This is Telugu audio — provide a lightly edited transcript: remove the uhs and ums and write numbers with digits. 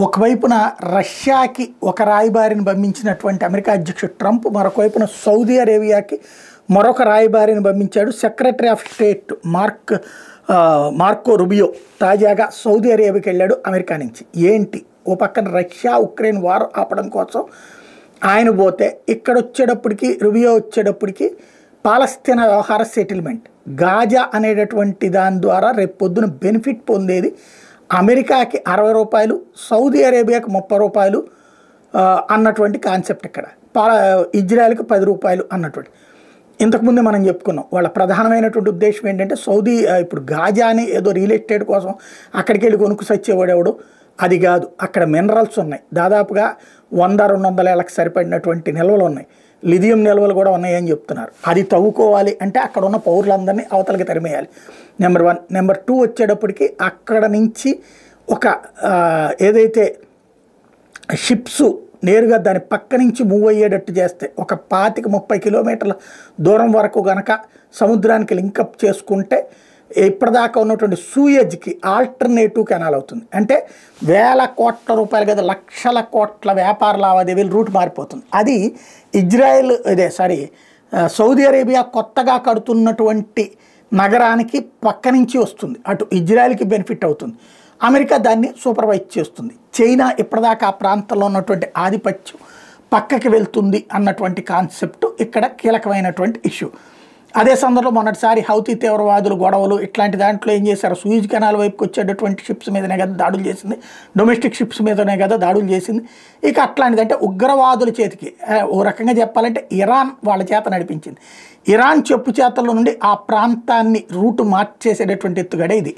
ఒకవైపున రష్యాకి ఒక రాయబారిని పంపించినటువంటి అమెరికా అధ్యక్షుడు ట్రంప్, మరొక వైపున సౌదీ అరేబియాకి మరొక రాయబారిని పంపించాడు. Secretary of state Marco Rubio తాజాగా సౌదీ అరేబియాకి వెళ్ళాడు అమెరికా నుంచి. ఏంటి, ఓ పక్కన రష్యా ఉక్రెయిన్ వార్ ఆపడం కోసం ఆయన పోతే, ఇక్కడ వచ్చేటప్పటికి రుబియో వచ్చేటప్పటికి పాలస్తీనా వ్యవహార సెటిల్మెంట్, గాజా అనేటటువంటి దాని ద్వారా రేపు పొద్దున బెనిఫిట్ పొందేది అమెరికాకి 60 రూపాయలు, సౌదీ అరేబియాకి 30 రూపాయలు అన్నటువంటి కాన్సెప్ట్. ఇక్కడ ఇజ్రాయెల్కి 10 రూపాయలు అన్నటువంటి. ఇంతకుముందే మనం చెప్పుకున్నాం వాళ్ళ ప్రధానమైనటువంటి ఉద్దేశం ఏంటంటే సౌదీ ఇప్పుడు గాజాని ఏదో రియల్ ఎస్టేట్ కోసం అక్కడికి వెళ్ళి కొనుక్కు సచ్చేవాడేవాడు, అది కాదు. అక్కడ మినరల్స్ ఉన్నాయి, దాదాపుగా 100-200 ఏళ్ళకి సరిపడినటువంటి నిల్వలు ఉన్నాయి, లిథియం నిల్వలు కూడా ఉన్నాయని చెప్తున్నారు. అది తవ్వుకోవాలి అంటే అక్కడ ఉన్న పౌరులందరినీ అవతలకి తరిమేయాలి, నెంబర్ 1. నెంబర్ 2 వచ్చేటప్పటికి అక్కడ నుంచి ఒక ఏదైతే షిప్స్ నేరుగా దాని పక్క నుంచి మూవ్ అయ్యేటట్టు చేస్తే ఒక 25-30 కిలోమీటర్ల దూరం వరకు కనుక సముద్రానికి లింకప్ చేసుకుంటే ఇప్పటిదాకా ఉన్నటువంటి సూయజ్కి ఆల్టర్నేటివ్ కెనాల్ అవుతుంది. అంటే వేల కోట్ల రూపాయలు కదా, లక్షల కోట్ల వ్యాపార లావాదేవీలు రూట్ మారిపోతుంది. అది సౌదీ అరేబియా కొత్తగా కడుతున్నటువంటి నగరానికి పక్క నుంచి వస్తుంది, అటు ఇజ్రాయెల్కి బెనిఫిట్ అవుతుంది. అమెరికా దాన్ని సూపర్వైజ్ చేస్తుంది. చైనా ఇప్పటిదాకా ఆ ప్రాంతంలో ఉన్నటువంటి ఆధిపత్యం పక్కకి వెళ్తుంది అన్నటువంటి కాన్సెప్ట్ ఇక్కడ కీలకమైనటువంటి ఇష్యూ. అదే సందర్భంలో మొన్నటిసారి హౌతీ తీవ్రవాదులు గొడవలు ఇట్లాంటి దాంట్లో ఏం చేశారు, సూయిజ్ కెనాల్ వైపుకి వచ్చేటటువంటి షిప్స్ మీదనే కదా దాడులు చేసింది, డొమెస్టిక్ షిప్స్ మీదనే కదా దాడులు చేసింది. ఇక అట్లాంటిది అంటే ఉగ్రవాదుల చేతికి, ఓ రకంగా చెప్పాలంటే ఇరాన్ వాళ్ళ చేత నడిపించింది. ఇరాన్ చెప్పు చేతల్లో నుండి ఆ ప్రాంతాన్ని రూటు మార్చేసేటటువంటి ఎత్తుగడే ఇది.